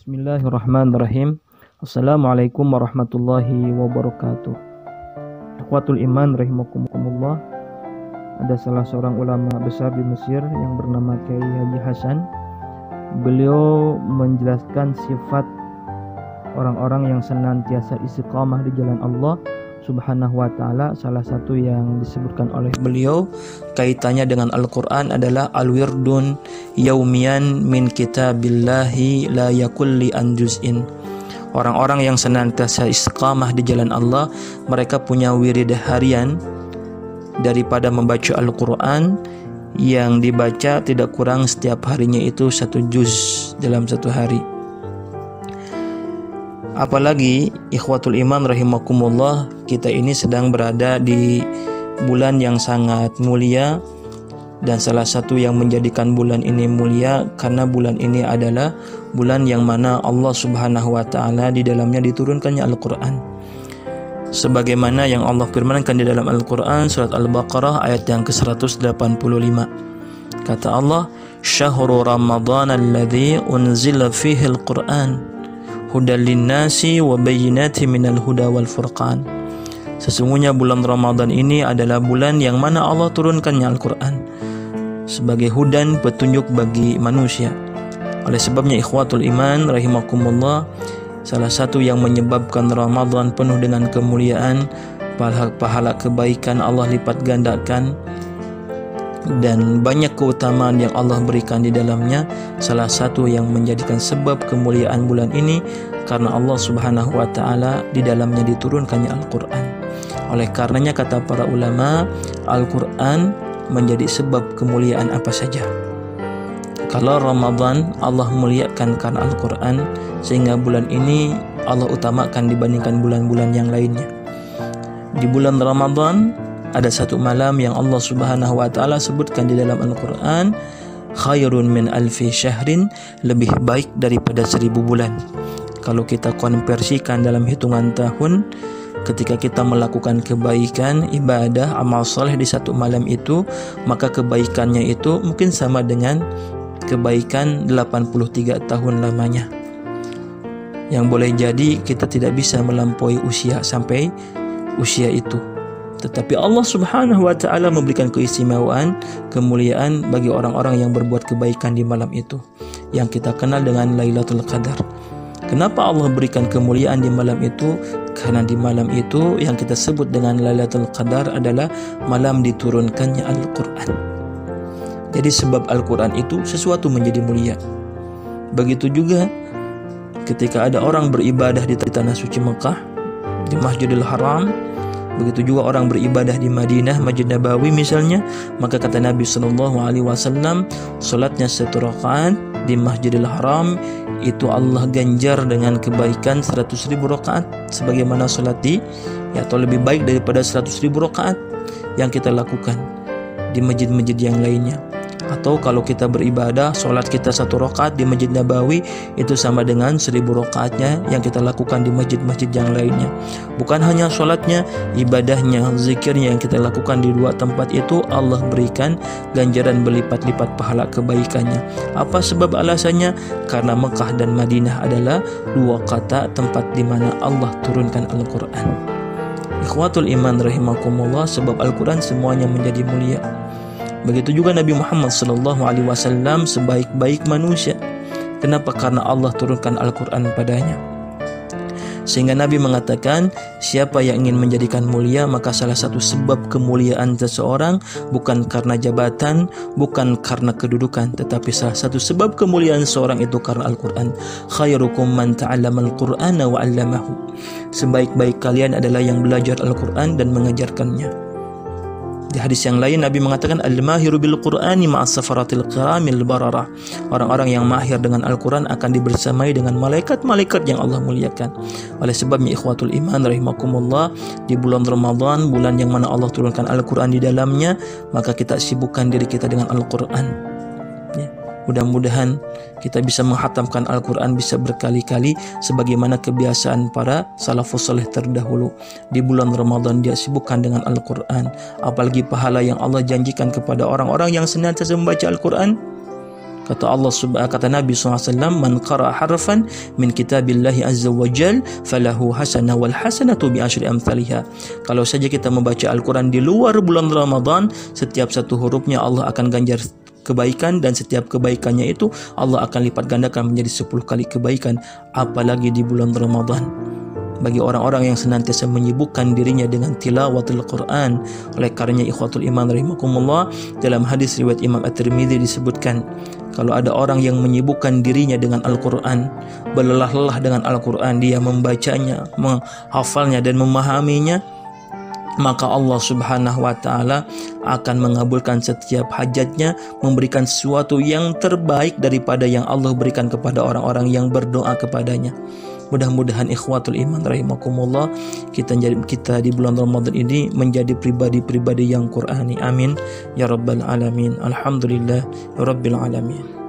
Bismillahirrahmanirrahim. Assalamualaikum warahmatullahi wabarakatuh. Ikhwatul iman rahimakumullah. Ada salah seorang ulama besar di Mesir yang bernama Kiai Haji Hasan. Beliau menjelaskan sifat orang-orang yang senantiasa istiqamah di jalan Allah Subhanahu wa ta'ala. Salah satu yang disebutkan oleh beliau kaitannya dengan Al-Quran adalah al-wirdun yaumian min kitabillahi la yakulli an juz'in. Orang-orang yang senantiasa istiqamah di jalan Allah, mereka punya wirid harian daripada membaca Al-Quran yang dibaca tidak kurang setiap harinya itu 1 juz dalam 1 hari. Apalagi ikhwatul iman rahimakumullah, kita ini sedang berada di bulan yang sangat mulia, dan salah satu yang menjadikan bulan ini mulia karena bulan ini adalah bulan yang mana Allah Subhanahu wa ta'ala di dalamnya diturunkannya Al-Quran. Sebagaimana yang Allah firmankan di dalam Al-Quran surat Al-Baqarah ayat yang ke-185. Kata Allah, "Syahrul Ramadhan alladzi unzila fihi al-Qur'an hudal linnasi wa bayyinati minal huda wal furqan." Sesungguhnya bulan Ramadan ini adalah bulan yang mana Allah turunkannya Al-Quran sebagai hudan, petunjuk bagi manusia. Oleh sebabnya ikhwatul iman rahimakumullah, salah satu yang menyebabkan Ramadan penuh dengan kemuliaan, pahala kebaikan Allah lipat gandakan, dan banyak keutamaan yang Allah berikan di dalamnya. Salah satu yang menjadikan sebab kemuliaan bulan ini karena Allah Subhanahu wa ta'ala di dalamnya diturunkannya Al-Quran. Oleh karenanya kata para ulama, Al-Quran menjadi sebab kemuliaan apa saja. Kalau Ramadan Allah muliakan karena Al-Quran, sehingga bulan ini Allah utamakan dibandingkan bulan-bulan yang lainnya. Di bulan Ramadan ada 1 malam yang Allah Subhanahu wa ta'ala sebutkan di dalam Al-Quran, khairun min alfi syahrin, lebih baik daripada 1000 bulan. Kalau kita konversikan dalam hitungan tahun, ketika kita melakukan kebaikan, ibadah, amal soleh di 1 malam itu, maka kebaikannya itu mungkin sama dengan kebaikan 83 tahun lamanya. Yang boleh jadi kita tidak bisa melampaui usia sampai usia itu. Tetapi Allah Subhanahu wa ta'ala memberikan keistimewaan, kemuliaan bagi orang-orang yang berbuat kebaikan di malam itu, yang kita kenal dengan Lailatul Qadar. Kenapa Allah berikan kemuliaan di malam itu? Karena di malam itu yang kita sebut dengan Lailatul Qadar adalah malam diturunkannya Al-Quran. Jadi sebab Al-Quran itu sesuatu menjadi mulia. Begitu juga ketika ada orang beribadah di tanah suci Mekah, di Masjidil Haram, begitu juga orang beribadah di Madinah, Masjid Nabawi misalnya, maka kata Nabi SAW, salatnya 1 rakaat di Masjidil Haram itu Allah ganjar dengan kebaikan 100.000 rakaat, sebagaimana salat atau lebih baik daripada 100.000 rakaat yang kita lakukan di masjid-masjid yang lainnya. Atau kalau kita beribadah, solat kita 1 rakaat di Masjid Nabawi itu sama dengan 1000 rakaatnya yang kita lakukan di masjid-masjid yang lainnya. Bukan hanya solatnya, ibadahnya, zikirnya yang kita lakukan di 2 tempat itu Allah berikan ganjaran berlipat-lipat pahala kebaikannya. Apa sebab alasannya? Karena Mekah dan Madinah adalah 2 kata tempat di mana Allah turunkan Al-Quran. Ikhwatul iman rahimakumullah, sebab Al-Quran semuanya menjadi mulia. Begitu juga Nabi Muhammad SAW sebaik-baik manusia. Kenapa? Karena Allah turunkan Al-Quran padanya. Sehingga Nabi mengatakan, siapa yang ingin menjadikan mulia, maka salah satu sebab kemuliaan seseorang bukan karena jabatan, bukan karena kedudukan, tetapi salah satu sebab kemuliaan seorang itu karena Al-Quran. Khairukum man ta'allama al-Qur'ana wa 'allamahu. Sebaik-baik kalian adalah yang belajar Al-Quran dan mengajarkannya. Di hadis yang lain Nabi mengatakan, al-mahiru bil Qur'ani ma'as safaratil kiramil bararah. Orang-orang yang mahir dengan Al-Quran akan dibersamai dengan malaikat-malaikat yang Allah muliakan. Oleh sebabnya ikhwatul iman rahimakumullah, di bulan Ramadan, bulan yang mana Allah turunkan Al-Quran di dalamnya, maka kita sibukkan diri kita dengan Al-Quran. Mudah-mudahan kita bisa menghatamkan Al-Quran bisa berkali-kali sebagaimana kebiasaan para salafus saleh terdahulu. Di bulan Ramadan dia sibukkan dengan Al-Quran. Apalagi pahala yang Allah janjikan kepada orang-orang yang senantiasa membaca Al-Quran. Kata Nabi SAW, man qara'a harfan min kitabillahi azza wa jal falahu hasanah wal hasanatu bi asyri amthaliha. Kalau saja kita membaca Al-Quran di luar bulan Ramadan, setiap satu hurufnya Allah akan ganjar kebaikan, dan setiap kebaikannya itu Allah akan lipat gandakan menjadi 10 kali kebaikan, apalagi di bulan Ramadan. Bagi orang-orang yang senantiasa menyibukkan dirinya dengan tilawatul Quran. Oleh karenanya ikhwatul iman rahimakumullah, dalam hadis riwayat Imam At-Tirmidzi disebutkan, kalau ada orang yang menyibukkan dirinya dengan Al-Quran, berlelah-lelah dengan Al-Quran, dia membacanya, menghafalnya dan memahaminya, maka Allah Subhanahu wa Ta'ala akan mengabulkan setiap hajatnya, memberikan sesuatu yang terbaik daripada yang Allah berikan kepada orang-orang yang berdoa kepadanya. Mudah-mudahan ikhwatul iman rahimakumullah, kita di bulan Ramadan ini menjadi pribadi-pribadi yang Qur'ani. Amin ya rabbal alamin. Alhamdulillah ya rabbil alamin.